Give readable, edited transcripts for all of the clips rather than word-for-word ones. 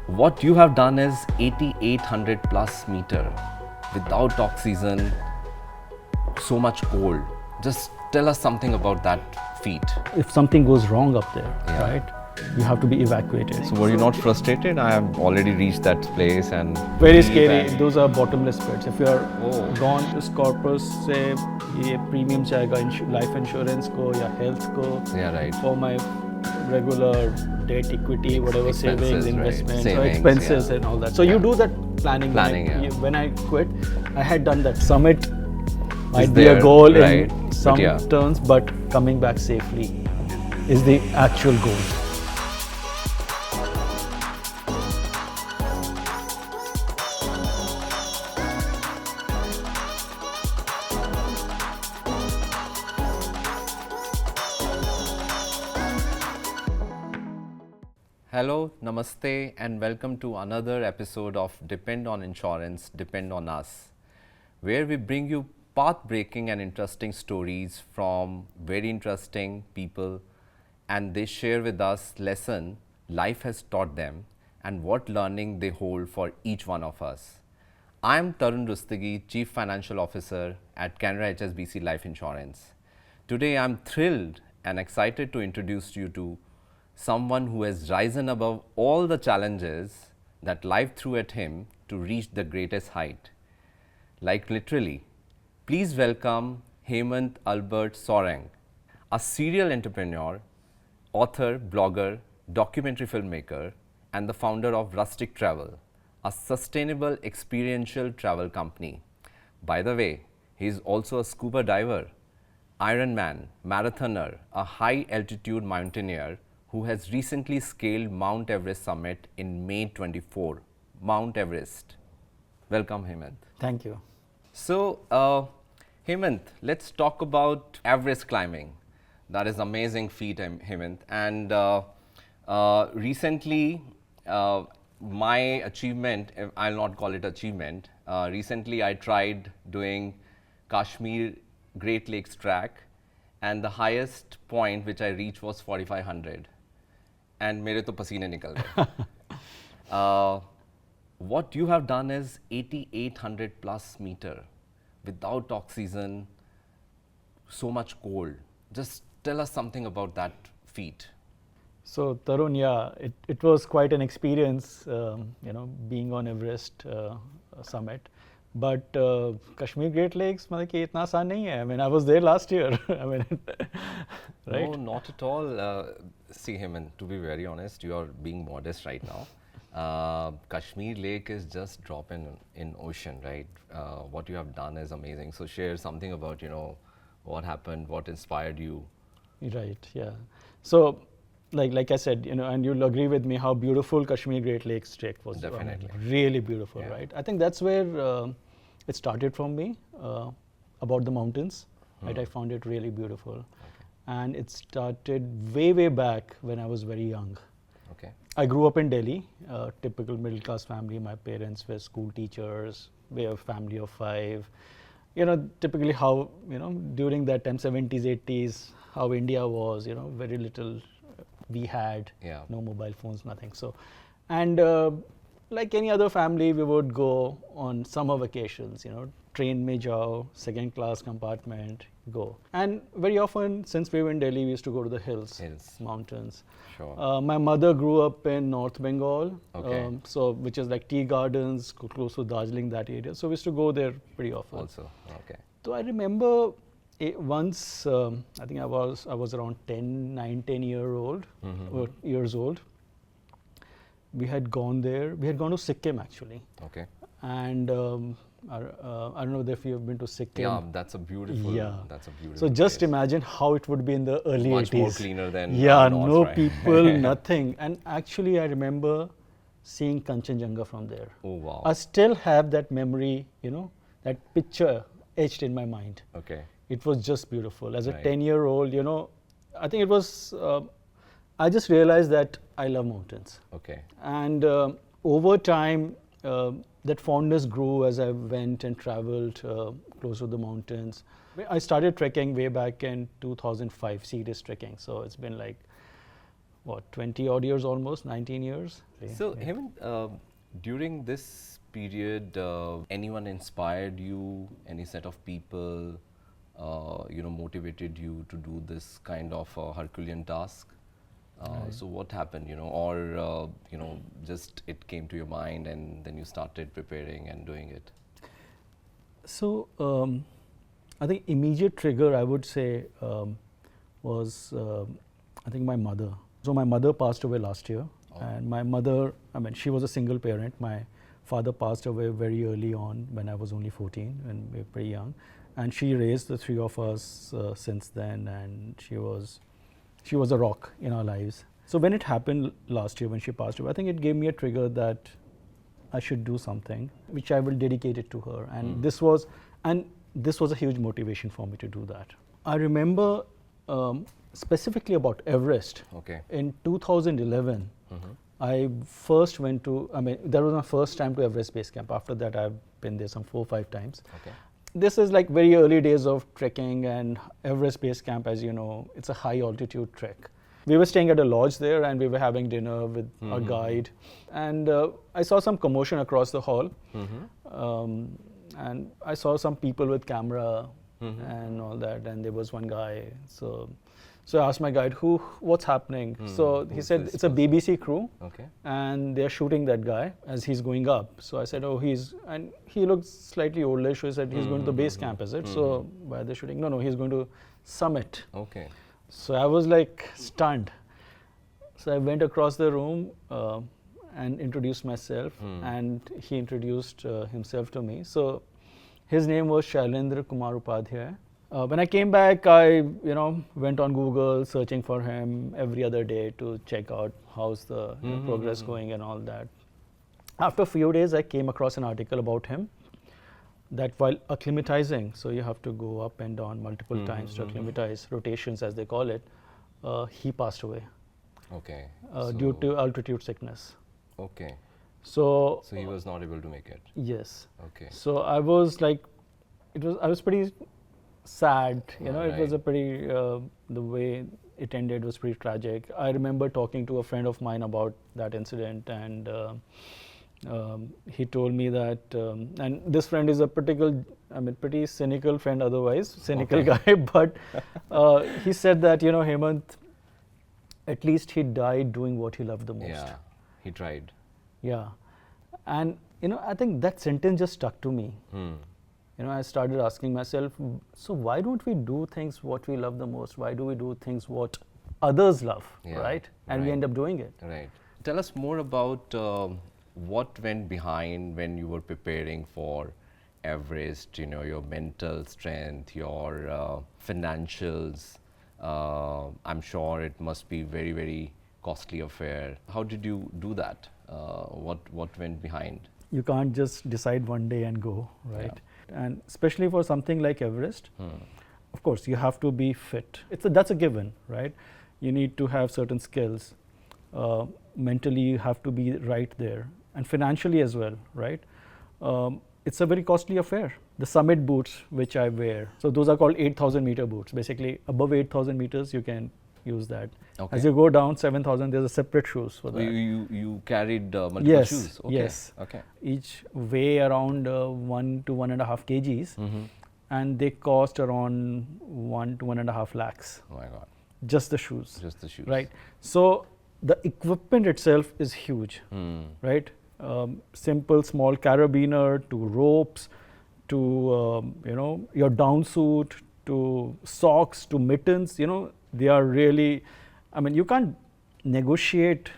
What you have done is 8,800 plus meter without oxygen, so much cold. Just tell us something about that feat. If something goes wrong up there, Yeah. right, you have to be evacuated. So were you not frustrated? I have already reached that place and Very deep scary. and- Those are bottomless pits. If you are Oh. gone to Scorpus, say ये premium जाएगा life insurance को या health को. Yeah, right. For my regular debt, equity, whatever Expenses, savings, right. investments, or Savings, expenses yeah. and all that. So Yeah. you do that planning. Planning, yeah. When I quit, I had done that. Summit might be there, a goal right, in but some yeah. terms, but coming back safely is the actual goal. Hello, namaste, and welcome to another episode of Depend on Insurance, Depend on Us, where we bring you path-breaking and interesting stories from very interesting people, and they share with us lesson life has taught them and what learning they hold for each one of us. I am Tarun Rustagi, Chief Financial Officer at Canara HSBC Life Insurance. Today, I am thrilled and excited to introduce you to someone who has risen above all the challenges that life threw at him to reach the greatest height. Like literally, please welcome Hemant Soreng, a serial entrepreneur, author, blogger, documentary filmmaker, and the founder of Rustik Travels, a sustainable experiential travel company. By the way, he is also a scuba diver, Ironman, marathoner, a high altitude mountaineer who has recently scaled Mount Everest summit in May 24, Mount Everest. Welcome, Hemant. Thank you. So, Hemant, let's talk about Everest climbing. That is amazing feat, Hemant. And recently, my achievement, I'll not call it achievement, recently I tried doing Kashmir Great Lakes track, and the highest point which I reached was 4,500. And मेरे तो पसीने निकल गए. What you have done is 8,800 plus meter without oxygen, so much cold. Just tell us something about that feat. So Tarun, yeah, it was quite an experience, being on Everest summit. But Kashmir Great Lakes, मतलब कि इतना आसान नहीं है. I mean, I was there last year. I mean, right? No, not at all. See, Hemant, to be very honest, you are being modest right now. Kashmir Lake is just drop in ocean, right? What you have done is amazing. So share something about, what happened, what inspired you. Right, yeah. So, like I said, and you'll agree with me how beautiful Kashmir Great Lakes trek was. Definitely. Really beautiful, Yeah. right? I think that's where it started from me, about the mountains, right? I found it really beautiful. And it started way, way back when I was very young. Okay. I grew up in Delhi, typical middle class family. My parents were school teachers. We have a family of 5. Typically how, during that time, 70s, 80s, how India was, very little we had, Yeah. no mobile phones, nothing. So, and like any other family, we would go on summer vacations, train mein jao, second class compartment, go. And very often, since we were in Delhi, we used to go to the hills, mountains. Sure. My mother grew up in North Bengal, Okay. so which is like tea gardens, close to Darjeeling, that area. So we used to go there pretty often. Also, okay. So I remember once, I think I was around 10 years old. We had gone there. We had gone to Sikkim actually, Okay. and I don't know if you have been to Sikkim. Yeah, that's a beautiful. Yeah. That's a beautiful. So just place. imagine how it would be in the early Much 80s. more cleaner than Yeah, north, no right? people, nothing. And actually, I remember seeing Kanchenjunga from there. Oh wow. I still have that memory, that picture etched in my mind. Okay. It was just beautiful. As a Right. 10-year-old, I think it was, I just realized that I love mountains. Okay. And over time, that fondness grew as I went and traveled close to the mountains. I started trekking way back in 2005, serious trekking. So it's been like what, 20 odd years almost, 19 years. So, Hemant, during this period, anyone inspired you? Any set of people, motivated you to do this kind of Herculean task? So, what happened? Or just it came to your mind, and then you started preparing and doing it. So, I think immediate trigger I would say was I think my mother. So my mother passed away last year, and my mother, I mean, she was a single parent. My father passed away very early on when I was only 14, and we were pretty young, and she raised the three of us since then, and she was a rock in our lives. So when it happened last year when she passed away, I think it gave me a trigger that I should do something which I will dedicate it to her, and this was a huge motivation for me to do that. I remember specifically about Everest. Okay. In 2011, I first went to, I mean, that was my first time to Everest Base Camp. After that, I've been there some 4 or 5 times. Okay. This is like very early days of trekking, and Everest Base Camp, as you know, it's a high altitude trek. We were staying at a lodge there, and we were having dinner with our guide, and I saw some commotion across the hall, and I saw some people with camera and all that, and there was one guy. So I asked my guide, what's happening? So he said, it's a BBC crew, and they're shooting that guy as he's going up. So I said, and he looked slightly oldish. So he said, he's going to the base camp, is it? So why are they shooting? No, he's going to summit. Okay. So I was like stunned. So I went across the room and introduced myself, and he introduced himself to me. So his name was Shailendra Kumar Upadhyay. When I came back, I went on Google searching for him every other day to check out how's the progress going and all that. After a few days, I came across an article about him that while acclimatizing, so you have to go up and down multiple times to acclimatize, rotations as they call it, he passed away. Okay. Due to altitude sickness. Okay. So he was not able to make it. Yes. Okay. So I was like, I was pretty sad, it was a pretty, the way it ended was pretty tragic. I remember talking to a friend of mine about that incident, and he told me that, and this friend is a pretty cynical friend otherwise, cynical guy, but he said that, Hemant, at least he died doing what he loved the most. Yeah, he tried. Yeah. And, I think that sentence just stuck to me. I started asking myself, so why don't we do things what we love the most? Why do we do things what others love, right? And we end up doing it. Right. Tell us more about what went behind when you were preparing for Everest, your mental strength, your financials. I'm sure it must be very, very costly affair. How did you do that? What went behind? You can't just decide one day and go, right? Yeah. And especially for something like Everest, of course, you have to be fit. That's a given, right? You need to have certain skills. Mentally, you have to be right there, and financially as well, right? It's a very costly affair. The summit boots, which I wear, so those are called 8,000 meter boots. Basically, above 8,000 meters, you can use that. Okay. As you go down 7,000, there's a separate shoes for that. You carried multiple shoes? Okay. Yes. Okay. Each weigh around 1 to 1.5 kgs, and they cost around 1 to 1.5 lakhs. Oh my God. Just the shoes. Just the shoes. Right. So the equipment itself is huge, right? Simple small carabiner to ropes to your down suit to socks to mittens. They are really, you can't negotiate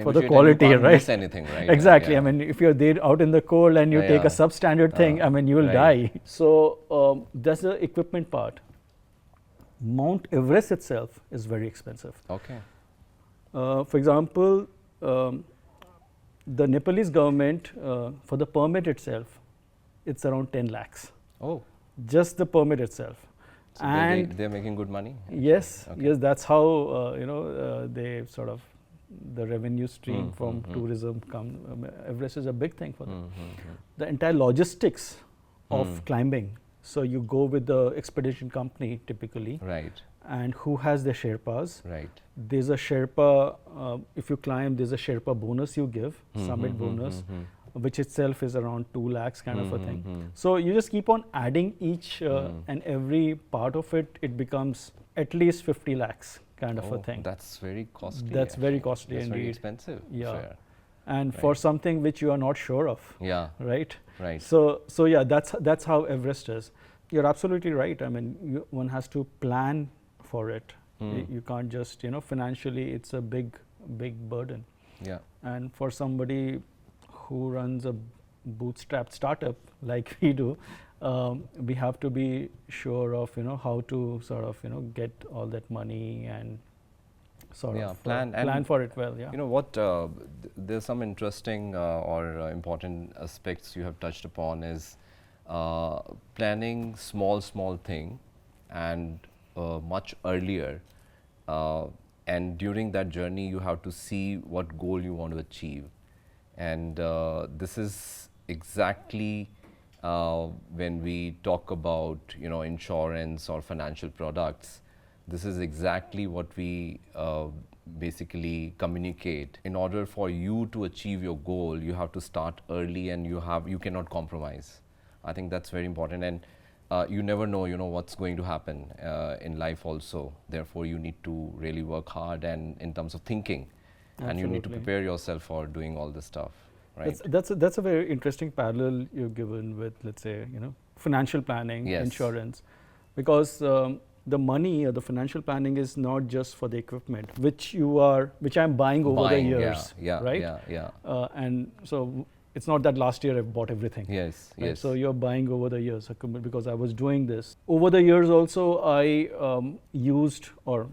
for the quality, you can't right? miss anything, right? Exactly. Yeah. If you're there out in the cold and you take a substandard thing, you will die. So that's the equipment part. Mount Everest itself is very expensive. Okay. For example, the Nepalese government, for the permit itself, it's around 10 lakhs. Oh. Just the permit itself. So and they're making good money? Yes, yes, that's how, they sort of, the revenue stream from tourism come. Everest is a big thing for them. The entire logistics of climbing. So you go with the expedition company typically. Right. and who has the Sherpas. Right. There's a Sherpa, if you climb, there's a Sherpa bonus you give, summit bonus, which itself is around 2 lakhs kind of a thing. So you just keep on adding each and every part of it, it becomes at least 50 lakhs kind of a thing. That's very costly. That's very costly That's indeed. very expensive. Yeah. Fair. And for something which you are not sure of. Yeah. Right? Right. So yeah, that's how Everest is. You're absolutely right. I mean, one has to plan for it. You can't just, financially, it's a big burden. Yeah. And for somebody who runs a bootstrapped startup like we do, we have to be sure of, how to sort of, get all that money and sort of plan for it well. Yeah. You know what? There's some interesting or important aspects you have touched upon is planning small thing and much earlier. And during that journey, you have to see what goal you want to achieve. And this is exactly when we talk about, insurance or financial products. This is exactly what we basically communicate. In order for you to achieve your goal, you have to start early, and you cannot compromise. I think that's very important, and you never know, what's going to happen in life also. Therefore, you need to really work hard and in terms of thinking, and you need to prepare yourself for doing all this stuff. Right. That's a very interesting parallel you've given with, let's say, financial planning, insurance, because the money or the financial planning is not just for the equipment, which I'm buying over the years, right? And so it's not that last year I bought everything. Yes, right? yes. So you're buying over the years, because I was doing this. Over the years also, I used or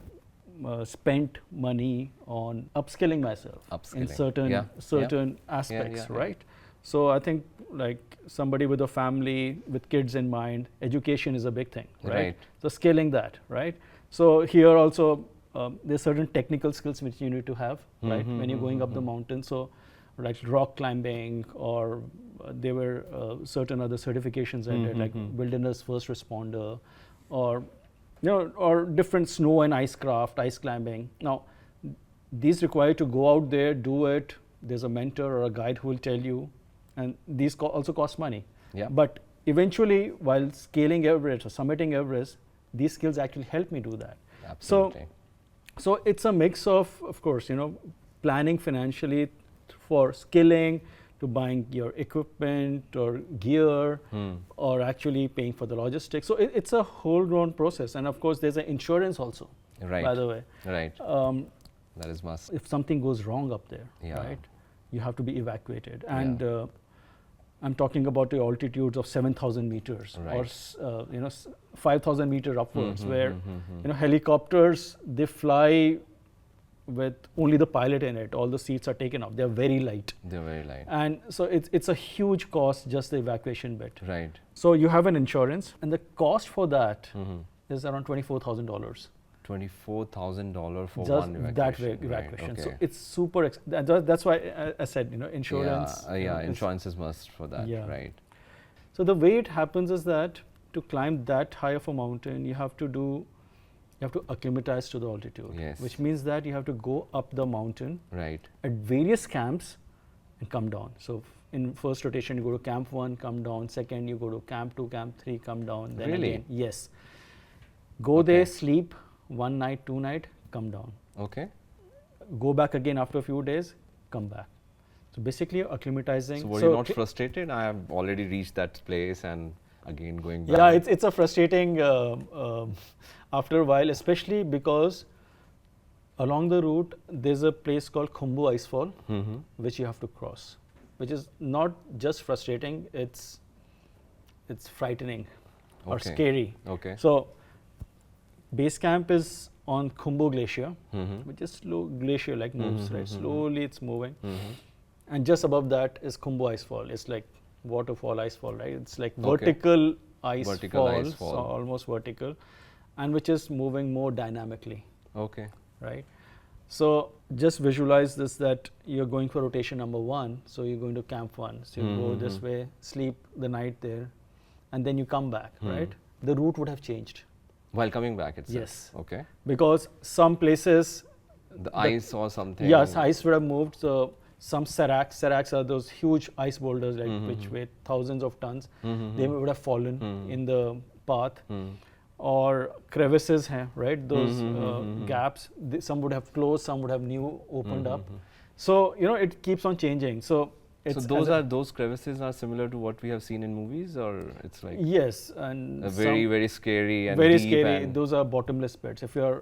spent money on upskilling myself in certain aspects, right? So I think like somebody with a family with kids in mind, education is a big thing, right? So scaling that, right? So here also there's certain technical skills which you need to have, right? When you're going up the mountain. So like rock climbing, or there were certain other certifications I did, like wilderness first responder, or or different snow and ice craft, ice climbing. Now, these require to go out there, do it. There's a mentor or a guide who will tell you, and these also cost money. Yeah. But eventually, while scaling Everest or summiting Everest, these skills actually help me do that. Absolutely. So it's a mix of course, planning financially for skilling, to buying your equipment or gear, or actually paying for the logistics. So it's a whole grown process. And of course, there's an insurance also, by the way. Right. That is must. If something goes wrong up there, right, you have to be evacuated. And I'm talking about the altitudes of 7,000 meters or 5,000 meters upwards, where helicopters, they fly with only the pilot in it. All the seats are taken off. They're very light. And so it's a huge cost, just the evacuation bit. Right. So you have an insurance, and the cost for that is around $24,000. $24,000 for just one evacuation. That evacuation. Right, okay. So it's super. That's why I said insurance. Insurance is must for that. Right. So the way it happens is that to climb that high of a mountain, you have to acclimatize to the altitude, which means that you have to go up the mountain at various camps and come down. So in first rotation, you go to camp 1, come down. Second, you go to camp 2, camp 3, come down. Then again, yes. Go there, sleep 1 night, 2 night, come down. Okay. Go back again after a few days, come back. So basically, you're acclimatizing. So were you not frustrated? I have already reached that place and again going back. Yeah, it's a frustrating after a while, especially because along the route there's a place called Khumbu Icefall, which you have to cross, which is not just frustrating, it's frightening or scary. Okay. So base camp is on Khumbu Glacier, which is slow glacier, like moves, right? Slowly it's moving. And just above that is Khumbu Icefall. It's like waterfall, icefall, right? It's like vertical ice falls, so almost vertical, and which is moving more dynamically. Okay. Right? So just visualize this, that you're going for rotation number 1, so you're going to camp 1. So you go this way, sleep the night there, and then you come back, right? The route would have changed. While coming back itself? Yes. Okay. Because some places, The ice or something? yes, ice would have moved. So some seracs are those huge ice boulders like which weigh thousands of tons. They would have fallen in the path. Or crevices, right? Those gaps. Some would have closed, some would have new opened up. So it keeps on changing. So it's those crevices are similar to what we have seen in movies, or it's like yes, and very scary and very deep scary. and Those are bottomless pits. If you're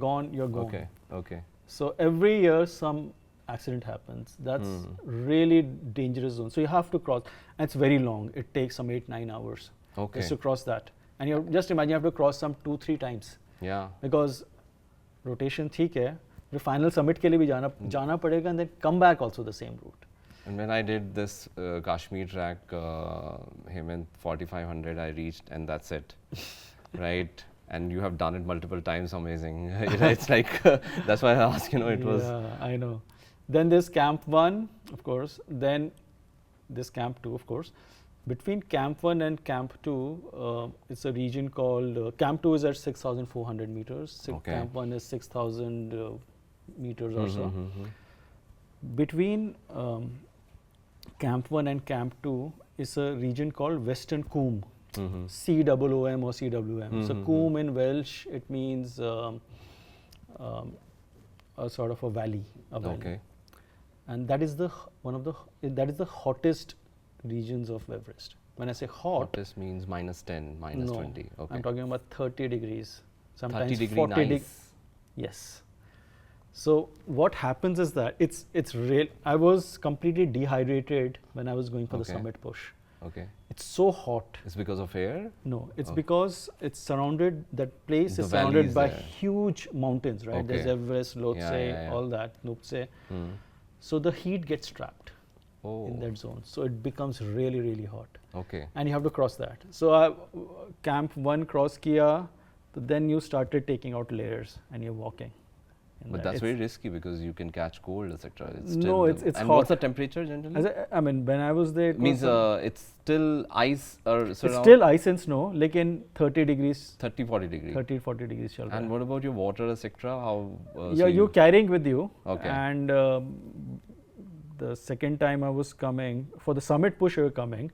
gone, you're gone. okay, okay. So every year some accident happens. That's really dangerous zone. So you have to cross, and it's very long. It takes some 8-9 hours just to cross that. And you just imagine you have to cross some 2-3 times. Yeah. Because rotation ठीक है, फिर final summit के लिए भी जाना पड़ेगा, and then come back also the same route. And when I did this Kashmir track, Hemant 4500, I reached, and that's it, right? And you have done it multiple times, amazing. It's like that's why I asked. It was. Yeah, I know. Then there's Camp 1, of course. Then this Camp 2, of course. Between Camp 1 and Camp 2, it's a region called, Camp 2 is at 6,400 meters. Camp 1 is 6,000 meters or so. Between Camp 1 and Camp 2 is a region called Western Coombe, COOM or CWM. So Coombe in Welsh, it means a sort of a valley. Okay. And that is the hottest regions of Everest. When I say hot, hottest means -10, -20. Okay. I'm talking about 30 degrees, sometimes 30-degree 40 degrees. nice. Yes. So what happens is that it's real. I was completely dehydrated when I was going for the summit push. Okay. It's so hot. It's because of air? No, it's because it's surrounded. That place is surrounded by huge mountains, right? There's Everest, Lhotse, all that, Nuptse. So the heat gets trapped in that zone. So it becomes really, really hot. Okay. And you have to cross that. So Camp 1 cross kiya, then you started taking out layers and you're walking. But that's very risky because you can catch cold, etc. No, it's and hot. what's the temperature generally? I mean, when I was there, means it's still ice or it's still ice and snow, like in 30 degrees, 30-40 degrees. 30-40 degrees. And what about your water, etc.? How? Yeah, you're carrying with you. Okay. And the second time I was coming for the summit push, we were coming.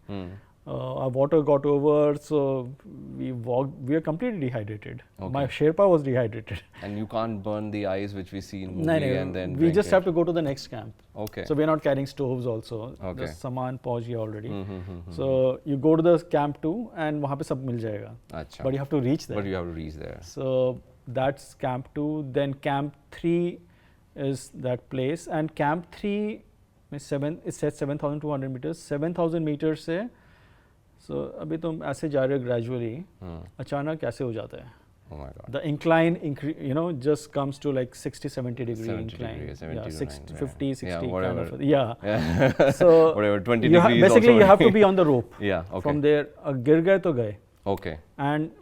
Our water got over, so we walked. We were completely dehydrated. Okay. My Sherpa was dehydrated. And you can't burn the ice which we see in movie and then we just have to go to the next camp. Okay. So we're not carrying stoves also. Okay. The saman pahunch gaya already. So you go to the camp 2 and wahan pe sab mil jayega. Achha. But you have to reach there. But you have to reach there. So that's camp 2. Then camp 3 is that place, and camp 3 is it says 7,200 meters. 7,000 meters से so अभी तुम ऐसे जा रहे हो gradually, अचानक ऐसे हो जाता है. Oh my God. The incline, just comes to like 60-70 degree 70 incline. Degree, 70 60, 50, 60 kind whatever. of. Yeah. So whatever, 20 degrees. Basically, you have to be on the rope. Yeah. Okay. From there, गिर गए तो गए. Okay. And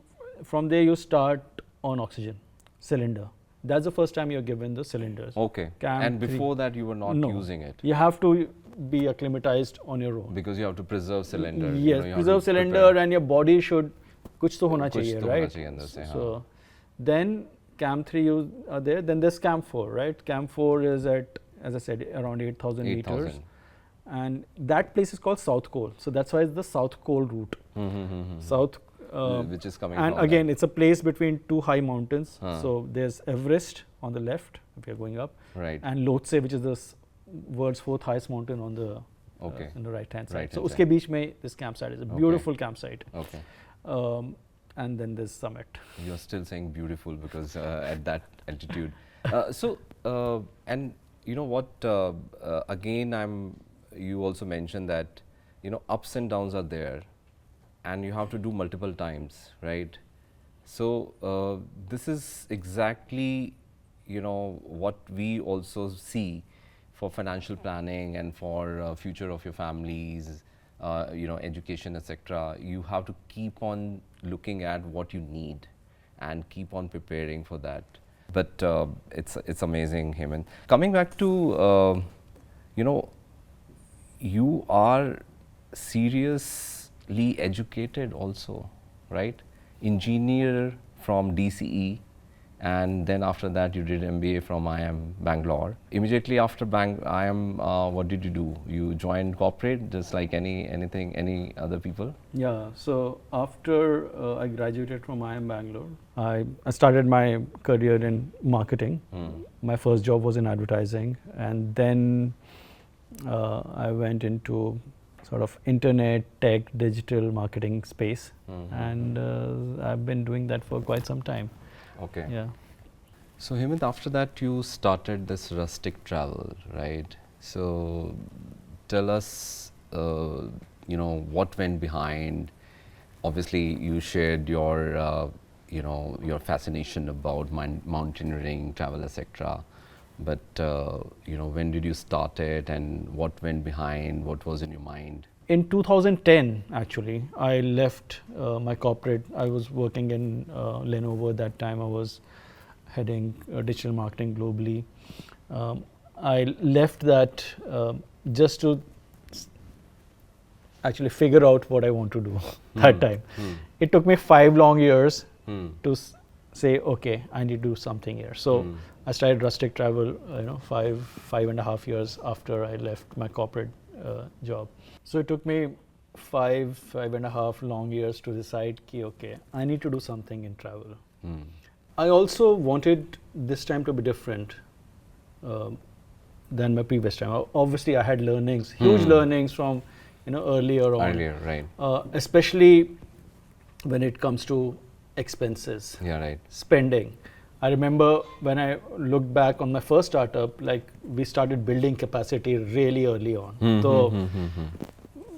from there you start on oxygen cylinder. That's the first time you're given the cylinders. Okay. And before that, you were not using it. You have to be acclimatized on your own. Because you have to preserve cylinder. Yes, preserve cylinder, and your body should कुछ तो होना चाहिए, right? So then camp 3 you are there. Then there's camp 4, right? Camp 4 is at, as I said, around 8,000 meters. And that place is called South Col. So that's why it's the South Col route. South which is coming and from again it's a place between two high mountains. So there's Everest on the left if you're going up, right, and Lhotse, which is the world's 4th highest mountain on the on the right hand side. So uske beech mein this campsite is a beautiful campsite. Okay. And then this summit. You're still saying beautiful because at that altitude. And you know what, again you also mentioned that ups and downs are there and you have to do multiple times, right? So this is exactly what we also see for financial planning and for future of your families, education, etc. You have to keep on looking at what you need and keep on preparing for that. But it's amazing, Hemant. Coming back to you are seriously educated also, right? Engineer from DCE, and then after that you did MBA from IIM Bangalore. Immediately after IIM, what did you do? You joined corporate, just like any other people? Yeah, so after I graduated from IIM Bangalore, I started my career in marketing. My first job was in advertising, and then I went into sort of internet, tech, digital marketing space, and I've been doing that for quite some time. Okay. Yeah. So Hemant, after that you started this Rustik Travel, right? So tell us, what went behind. Obviously, you shared your, your fascination about mountaineering, travel, etc. But when did you start it, and what went behind? What was in your mind? In 2010, actually, I left my corporate. I was working in Lenovo at that time. I was heading digital marketing globally. I left that just to actually figure out what I want to do that time. It took me 5 long years to say, okay, I need to do something here. So I started Rustik Travel, 5.5 years after I left my corporate job. So it took me 5.5 long years to decide, okay, I need to do something in travel. I also wanted this time to be different than my previous time. Obviously, I had learnings, huge learnings from earlier on. Earlier, right. Especially when it comes to expenses. Yeah, right. Spending. I remember when I looked back on my first startup, like we started building capacity really early on. So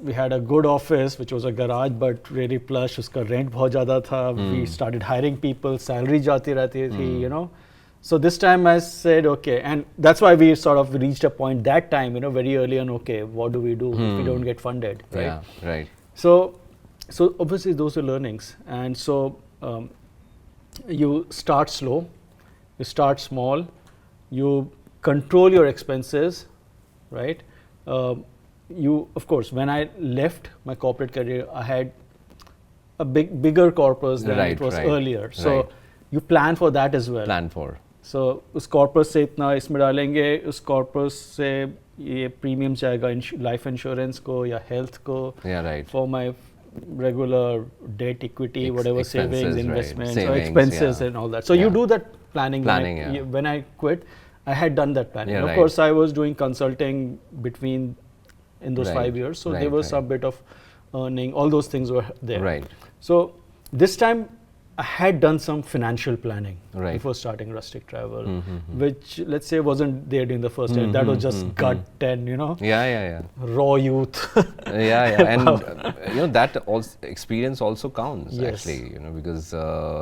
we had a good office, which was a garage, but really plush. Uska rent bahut zyada tha. We started hiring people. Salary jati rehti thi, So this time I said, okay, and that's why we sort of reached a point that time, very early on. Okay, what do we do if we don't get funded, right? Yeah, right. So obviously those are learnings, and so you start slow, you start small, you control your expenses, right? Of course, when I left my corporate career, I had a bigger corpus than it was earlier. So you plan for that as well. Plan for. So उस corpus से इतना इसमें डालेंगे, उस corpus से ये premium जाएगा life insurance को या health को, yeah, right. for my regular debt, equity, whatever savings, investments, right. or expenses and all that. So you do that planning. Planning, When I quit, I had done that planning. Yeah, of course, I was doing consulting in those 5 years. So there was a bit of earning. All those things were there. Right. So this time I had done some financial planning before starting Rustik Travel, which let's say wasn't there during the first year. That was just gut and raw youth. And that experience also counts, actually, because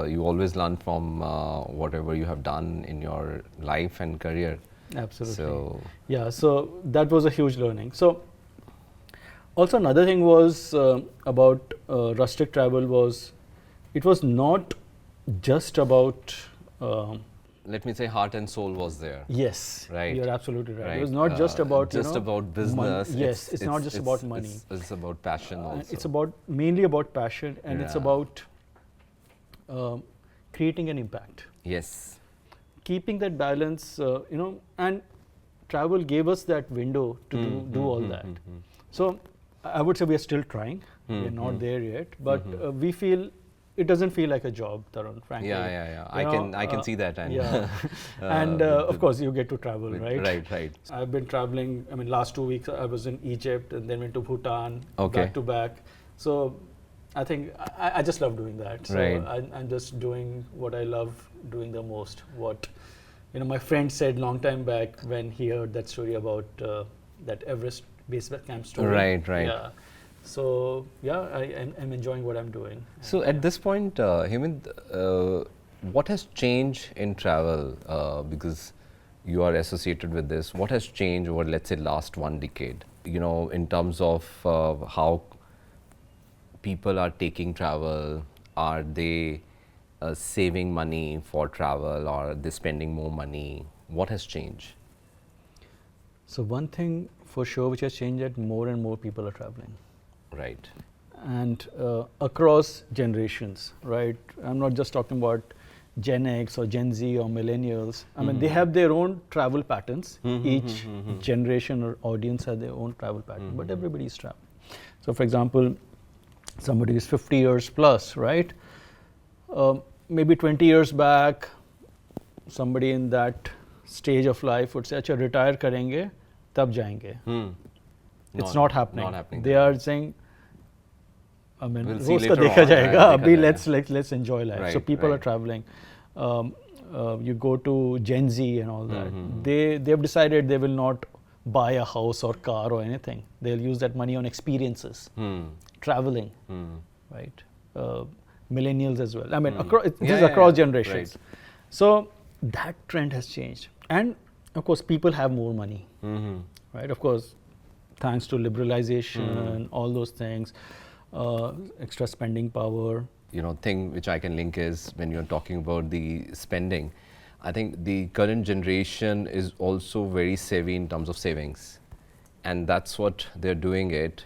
you always learn from whatever you have done in your life and career. Absolutely. So that was a huge learning. So also another thing was about Rustik Travel was, it was not just about let me say heart and soul was there. Yes, right. You're absolutely right. It was not just about about business. Yes, it's not just about money. It's about passion also. It's mainly about passion, and it's about creating an impact. Yes. Keeping that balance, and travel gave us that window to do all that. So I would say we are still trying. We're not there yet, but we feel. It doesn't feel like a job, Tarun, frankly. Yeah. I can see that. And and of course, you get to travel, right? Right. I've been traveling. I mean, last 2 weeks I was in Egypt and then went to Bhutan, back to back. So I think I just love doing that. So I'm just doing what I love doing the most. What my friend said long time back when he heard that story about that Everest base camp story. Right. Yeah. So I'm enjoying what I'm doing. So at this point, Hemant, what has changed in travel? Because you are associated with this. What has changed over, let's say, last 1 decade? In terms of how people are taking travel. Are they saving money for travel, or are they spending more money? What has changed? So one thing for sure which has changed, that more and more people are traveling. Right. and across generations, right? I'm not just talking about Gen X or Gen Z or millennials. I mean, they have their own travel patterns. Each generation or audience has their own travel pattern, but everybody's traveling. So, for example, somebody is 50 years plus, right? Maybe 20 years back, somebody in that stage of life would say, "Acha, retire karenge, tab jayenge." It's not happening. Not happening. They are saying, I mean, We'll see रोज का later देखा on, जाएगा, right, अभी देखा let's enjoy life. So Right, people are right. traveling. You go to Gen Z and all that. They have decided they will not buy a house or car or anything. They'll use that money on experiences, traveling, right? Millennials as well. I mean, this is across generations. Right. So that trend has changed, and of course, people have more money, right? Of course, thanks to liberalization, all those things, extra spending power. Thing which I can link is when you're talking about the spending, I think the current generation is also very savvy in terms of savings. And that's what they're doing it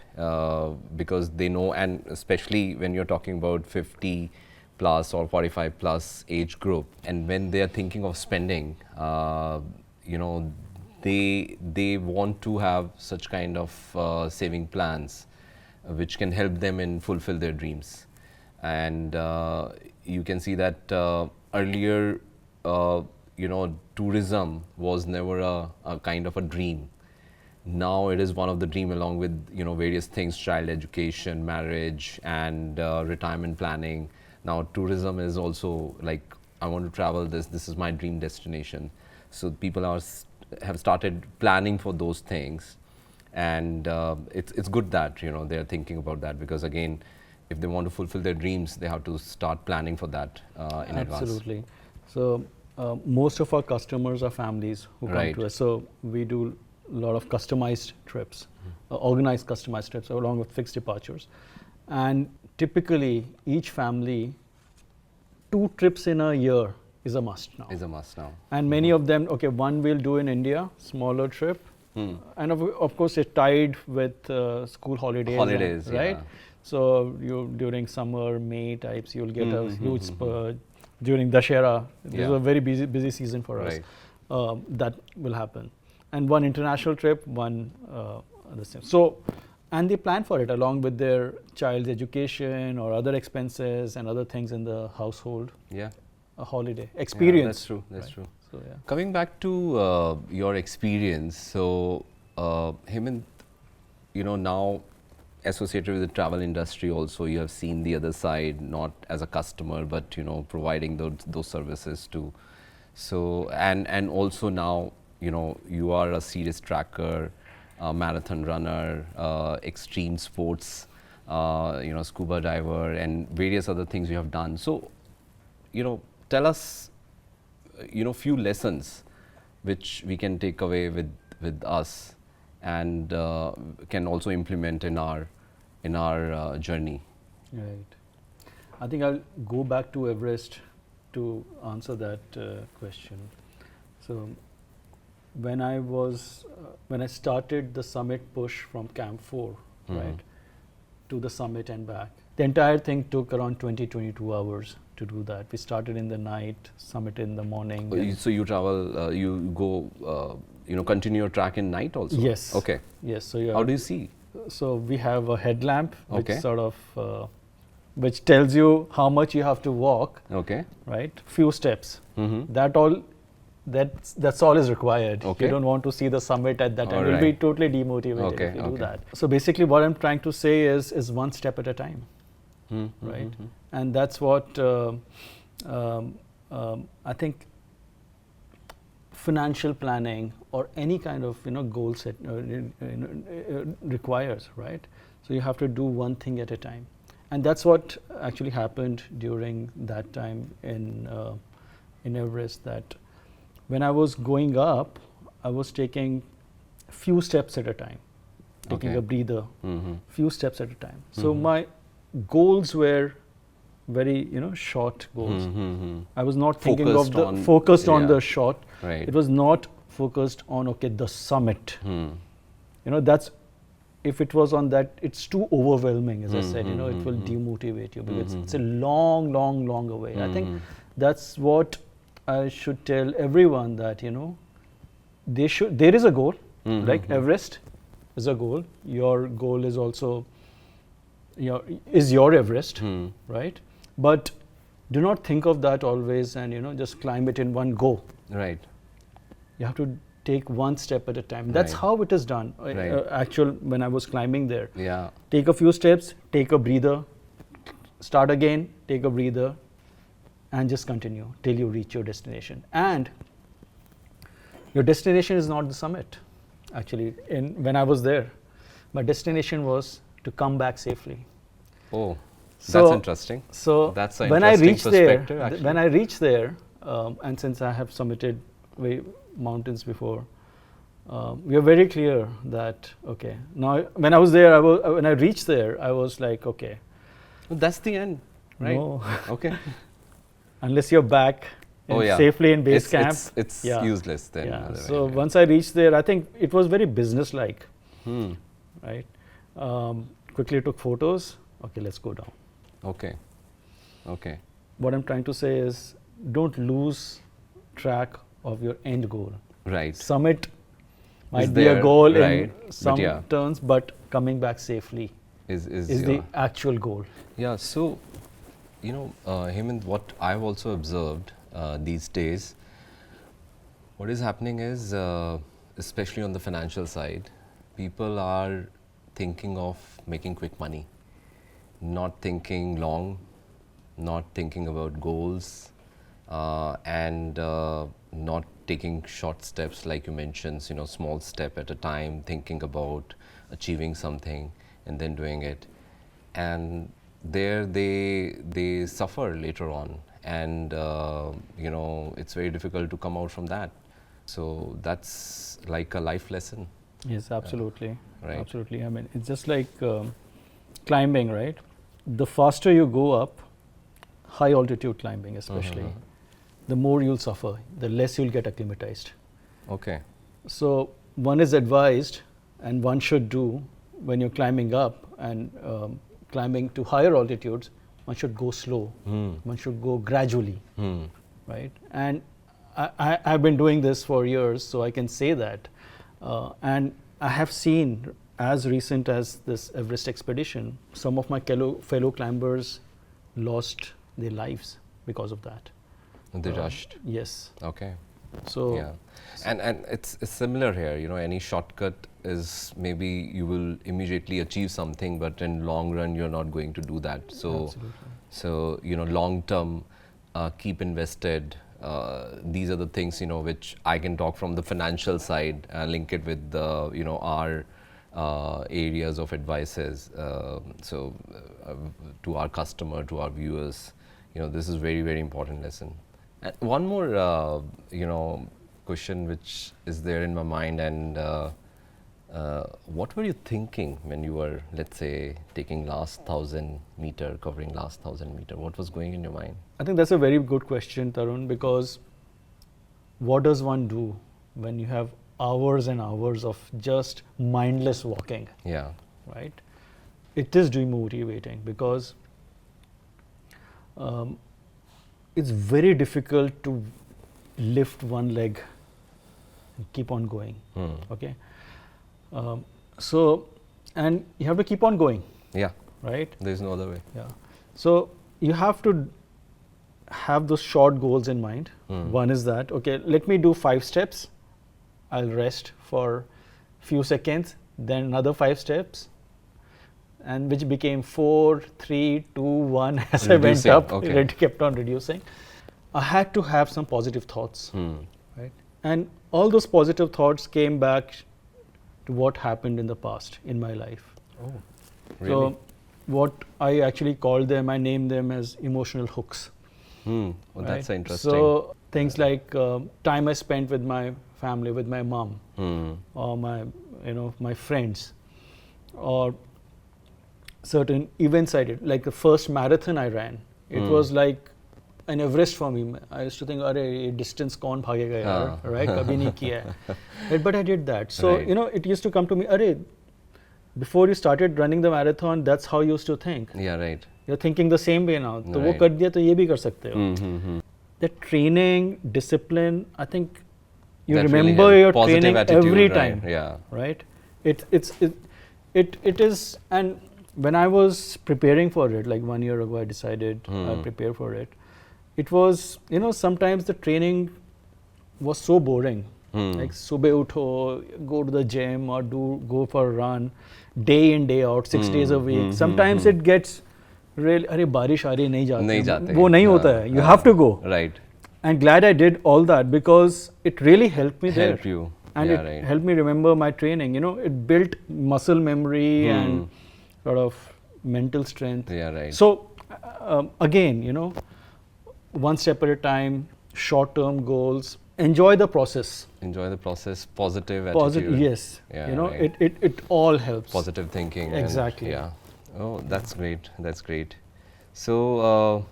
because they know, and especially when you're talking about 50 plus or 45 plus age group, and when they're thinking of spending, they want to have such kind of saving plans which can help them in fulfill their dreams. And you can see that earlier, tourism was never a kind of a dream. Now it is one of the dream, along with various things, child education, marriage, and retirement planning. Now tourism is also like, I want to travel this is my dream destination. So people have started planning for those things, and it's good that they're thinking about that, because again, if they want to fulfill their dreams, they have to start planning for that in advance. Absolutely. So most of our customers are families who come to us. So we do a lot of customized trips, organized customized trips along with fixed departures. And typically each family, 2 trips in a year is a must now. Is a must now. And many of them, okay, one we'll do in India, smaller trip. And of course it's tied with school holidays. Right? Yeah. So during summer, May types, you'll get a huge spurt. During Dashera, this is a very busy season for us. That will happen. And one international trip, one the same. So, and they plan for it along with their child's education or other expenses and other things in the household. Yeah. A holiday experience. Yeah, that's true. So, yeah. Coming back to your experience, so Hemant, now associated with the travel industry also, you have seen the other side, not as a customer, but providing those services too. So and also now you are a serious tracker, marathon runner, extreme sports, scuba diver, and various other things you have done. So tell us few lessons which we can take away with us and can also implement in our journey. Right. I think I'll go back to Everest to answer that question. So when I started the summit push from Camp 4, right, to the summit and back, the entire thing took around 22 hours to do that. We started in the night, summit in the morning. So you travel, you go, continue your track in night also? Yes. Okay. Yes. So how do you see? So we have a headlamp which sort of which tells you how much you have to walk. Okay. Right. Few steps. That's all is required. Okay. You don't want to see the summit at that time. You'll be totally demotivated if you do that. So basically, what I'm trying to say is one step at a time. Right. And that's what I think financial planning or any kind of goal set requires, right? So you have to do one thing at a time, and that's what actually happened during that time in Everest. That when I was going up, I was taking few steps at a time, taking a breather, few steps at a time. So my goals were very short goals. I was not thinking focused on the short. Right. It was not focused on the summit. That's if it was on that, it's too overwhelming, as I said, you know, it will demotivate you because it's a long, long, long way. I think that's what I should tell everyone, that, you know, there is a goal, like Everest is a goal. Your goal is also your Everest, right? But do not think of that always and, you know, just climb it in one go. Right. You have to take one step at a time. That's Right. how it is done. Right. When I was climbing there, Yeah. take a few steps, take a breather, start again, take a breather, and just continue till you reach your destination. And your destination is not the summit. Actually, when I was there, my destination was to come back safely. Oh, So- that's interesting. So That's an when I interesting reached there, perspective, actually. when I reached there, and since I have summited mountains before, we are very clear that, okay, now when I was there, when I reached there, I was like, okay, Well, that's the end, right? no, Okay. unless you're back safely in base camp, It's yeah. useless then. Yeah. otherwise, So yeah. once I reached there, I think it was very business-like, Hmm. right? Quickly took photos. Okay, let's go down. Okay. Okay. What I'm trying to say is, don't lose track of your end goal. Right. Summit might Is be there, a goal right, in but some yeah. terms, but coming back safely Is is the actual goal. Yeah, so, you know, Hemant, what I've also observed these days, what is happening is, especially on the financial side, people are thinking of making quick money, not thinking long, not thinking about goals, and not taking short steps like you mentioned, you know, small step at a time, thinking about achieving something and then doing it. And there they suffer later on, and you know, it's very difficult to come out from that. So that's like a life lesson. Yes, absolutely. Right. Absolutely. I mean, it's just like climbing, right? The faster you go up, high altitude climbing especially, the more you'll suffer, the less you'll get acclimatized. Okay. So one is advised, and one should do when you're climbing up and climbing to higher altitudes, one should go slow, one should go gradually, right? And I've been doing this for years, so I can say that. And I have seen, as recent as this Everest expedition, some of my fellow climbers lost their lives because of that. They rushed. Yes. Okay. So Yeah, and it's similar here. You know, any shortcut is, maybe you will immediately achieve something, but in long run you're not going to do that. So, so you know, long term, keep invested. These are the things, you know, which I can talk from the financial side, link it with the, you know, our areas of advices. So to our customer, to our viewers, you know, this is very, very important lesson. One more, you know, question which is there in my mind, and what were you thinking when you were, let's say, taking last 1,000 meter, covering last 1,000 meter? What was going in your mind? I think that's a very good question, Tarun, because what does one do when you have hours and hours of just mindless walking, Yeah. right? It is demotivating because it's very difficult to lift one leg and keep on going. Okay. So, and you have to keep on going, Yeah. right? There's no other way. Yeah. So you have to have those short goals in mind. One is that, okay, let me do 5 steps. I'll rest for few seconds, then another 5 steps, and which became 4, 3, 2, 1 as I went Reducing, up, okay. it kept on reducing. I had to have some positive thoughts, right? And all those positive thoughts came back to what happened in the past in my life. Oh, really? So what I actually call them, I name them as emotional hooks. Well, that's right? interesting. So things like time I spent with my family, with my mom, or my friends, or certain events I did, like the first marathon I ran. It was like an Everest for me. I used to think, "Arey, distance kaun bhagega yaar," right? Kabhi nahi kiya hai. Right, but I did that. So Right. it used to come to me, "Arey, before you started running the marathon, that's how you used to think. Yeah, right. You're thinking the same way now. तो वो Right. कर दिया तो ये भी कर सकते हो. Mm-hmm. The training, discipline, I think you That really remember helped. your Positive training attitude, every right, time. yeah. Right? It is, and when I was preparing for it, like 1 year ago, I decided I'll prepare for it. It was, sometimes the training was so boring. Like subah utho, go to the gym or go for a run, day in day out, 6 days a week. Sometimes it gets really, अरे बारिश आ रही नहीं जाते, नहीं जाते, वो नहीं होता है. You have to go. Right. And glad I did all that because it really helped me there. Help you. And Yeah, it right. helped me remember my training. It built muscle memory and sort of mental strength. Yeah, right. So again, one step at a time, short-term goals. Enjoy the process. Enjoy the process. Positive Positive, attitude. yes. Yeah, right. It all helps. Positive thinking. Exactly. And, yeah. Oh, that's great. That's great. So,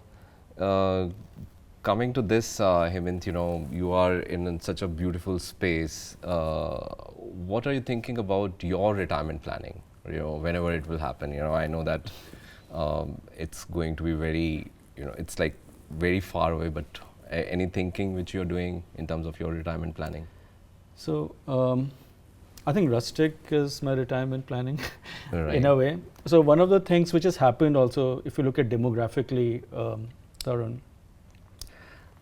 coming to this, Hemant, you are in such a beautiful space. What are you thinking about your retirement planning? Whenever it will happen. I know that it's going to be very, it's like very far away. But any thinking which you're doing in terms of your retirement planning? So, I think Rustic is my retirement planning Right. in a way. So, one of the things which has happened also, if you look at demographically, Tarun,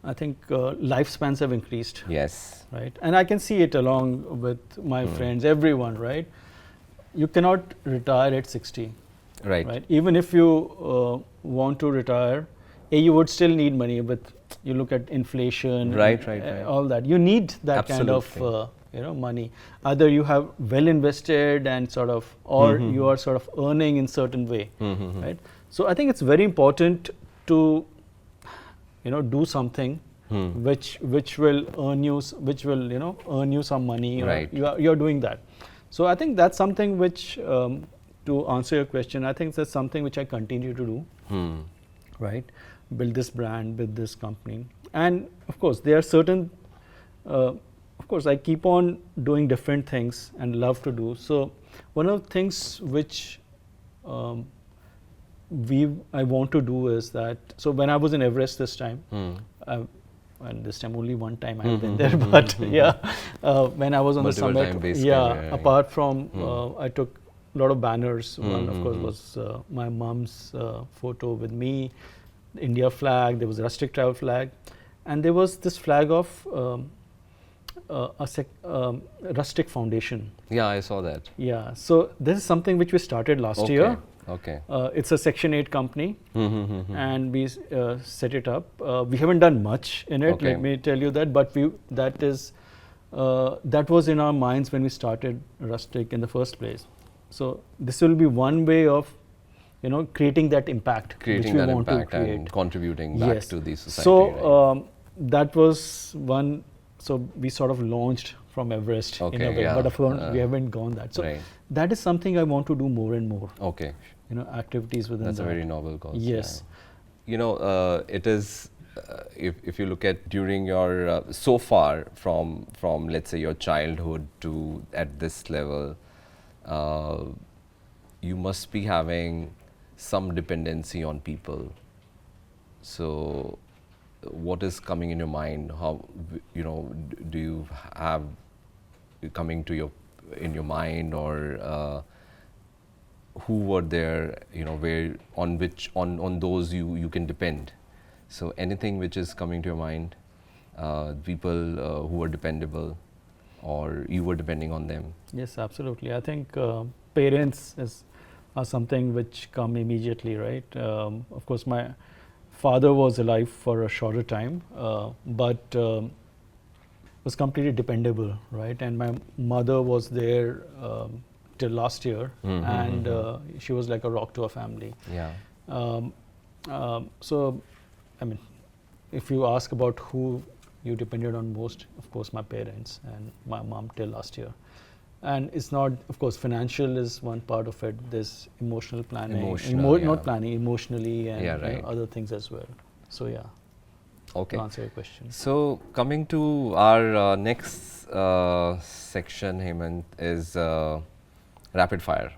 I think lifespans have increased. Yes. Right. And I can see it along with my friends, everyone, right? You cannot retire at 60. Right. Even if you want to retire, you would still need money, but you look at inflation, Right. all that. You need that kind of money. Either you have well invested and sort of, or you are sort of earning in certain way, right? So I think it's very important to do something which will earn you, earn you some money. Right. You're doing that. So I think that's something which, to answer your question, I think that's something which I continue to do. Right, build this brand, build this company, and of course there are certain. Of course, I keep on doing different things and love to do. So one of the things which I want to do is that. So when I was in Everest this time, and this time only one time I've been there, but when I was on Multiple the time summit, basically, apart from I took a lot of banners. One of course was my mom's photo with me, the India flag. There was a Rustik Travels flag, and there was this flag of Rustik Foundation. Yeah, I saw that. Yeah, so this is something which we started last year. Okay. It's a Section 8 company, and we set it up. We haven't done much in it. Let me tell you that, but that was in our minds when we started Rustik in the first place. So this will be one way of, creating that impact, Creating which we that want impact to create. and contributing back to the society. So that was one. So we sort of launched from Everest in a way, but of course we haven't gone that. So that is something I want to do more and more. Okay. Activities within that. That's a very noble cause. Yes. Yeah. It is. If you look at during your so far from let's say your childhood to at this level, you must be having some dependency on people. So what is coming in your mind? How do you have coming to in your mind, or who were there? Where on those you can depend. So anything which is coming to your mind, people who were dependable, or you were depending on them. Yes, absolutely. I think parents are something which come immediately, right? Of course, my father was alive for a shorter time, but was completely dependable, right? And my mother was there till last year, and she was like a rock to our family. Yeah. So, I mean, if you ask about who you depended on most, of course, my parents and my mom till last year. And it's not, of course, financial is one part of it. There's emotional planning, not planning, emotionally, and other things as well. So yeah. Okay. To answer your question. So coming to our next section, Hemant, is rapid fire.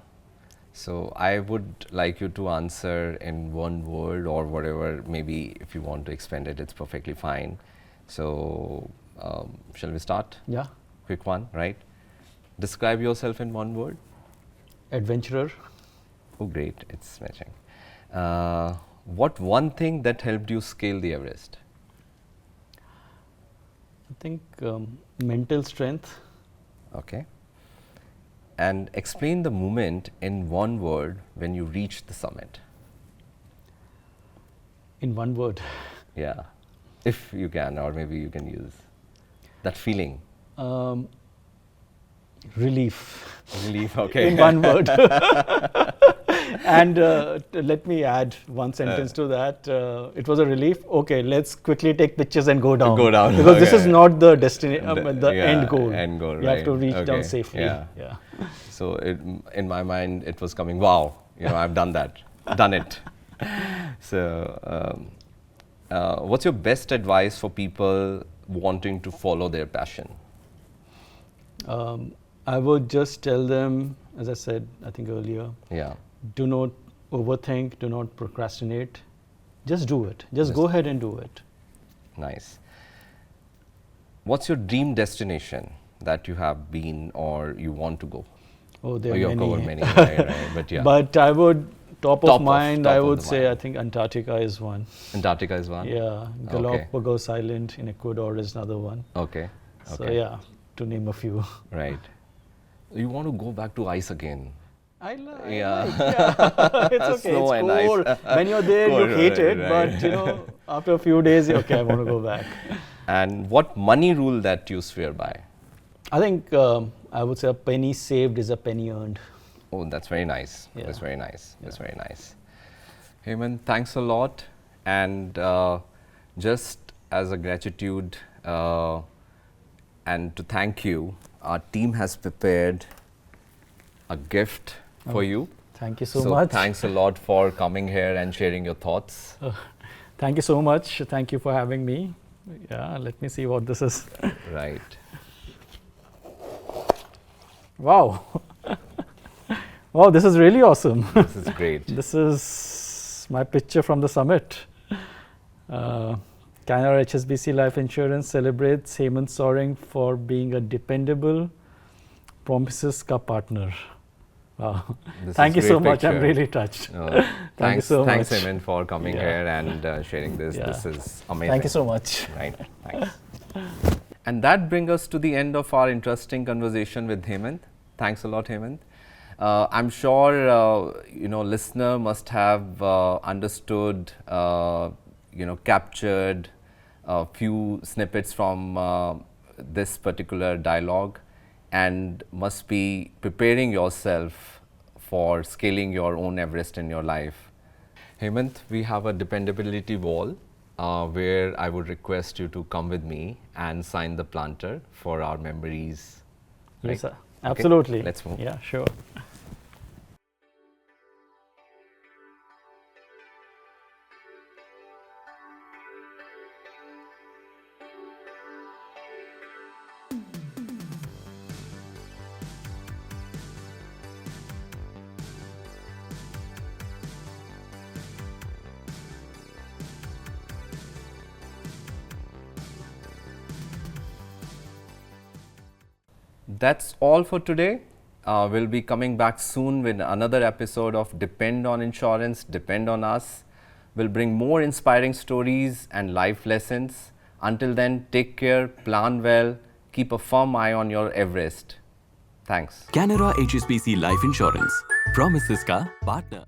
So I would like you to answer in one word or whatever, maybe if you want to expand it, it's perfectly fine. So shall we start? Yeah. Quick one, right? Describe yourself in one word. Adventurer. Oh, great, it's matching. What one thing that helped you scale the Everest? I think mental strength. Okay. And explain the moment in one word when you reached the summit. In one word. Yeah, if you can, or maybe you can use that feeling. Relief. Relief, okay. In one word. And let me add one sentence to that. It was a relief. Okay, let's quickly take pictures and go down. Go down, Because this is okay. not the destination, the Yeah, end goal. end goal, You have to right. reach down Okay, safely. yeah. Yeah. So in my mind, it was coming, wow, I've done that, done it. So what's your best advice for people wanting to follow their passion? I would just tell them, as I said, I think earlier, Yeah, do not overthink, do not procrastinate. Just do it. Just go ahead and do it. nice. What's your dream destination that you have been or you want to go? Oh, there Or are you have many. covered many, right, but yeah. But I would, top of mind, I of would the say, mind. I think Antarctica is one. Antarctica is one? Yeah, Galapagos Island in Ecuador is another one. Okay. So Okay. yeah, to name a few. Right. You want to go back to ice again? I like. Yeah. It's okay. Snow it's and ice. cold. When you're there, Cold, you hate it. right. But after a few days, you're okay, I want to go back. And what money rule that you swear by? I think I would say a penny saved is a penny earned. Oh, that's very nice. Yeah. That's very nice. That's Yeah. very nice. Hemant, thanks a lot. And just as a gratitude and to thank you, our team has prepared a gift for you. Thank you so much. Thanks a lot for coming here and sharing your thoughts. Thank you so much. Thank you for having me. Yeah, let me see what this is. Right. Wow. Wow, this is really awesome. This is great. This is my picture from the summit. Canara HSBC Life Insurance celebrates Hemant Soreng for being a dependable Promises Ka partner. Wow. This Thank you is so great much. I'm picture. really touched. Thanks, you so thanks, much. Hemant, for coming Yeah. here and sharing this. Yeah. This is amazing. Thank you so much. Right. Thanks. And that brings us to the end of our interesting conversation with Hemant. Thanks a lot, Hemant. I'm sure listener must have understood, captured a few snippets from this particular dialogue, and must be preparing yourself for scaling your own Everest in your life. Hemant, we have a dependability wall where I would request you to come with me and sign the planter for our memories. Yes, Right? sir. Okay, Absolutely. let's move. Yeah, sure. That's all for today. We'll be coming back soon with another episode of Depend on Insurance, Depend on Us. We'll bring more inspiring stories and life lessons. Until then, take care, plan well, keep a firm eye on your Everest. Thanks. Canara HSBC Life Insurance. Promises ka partner.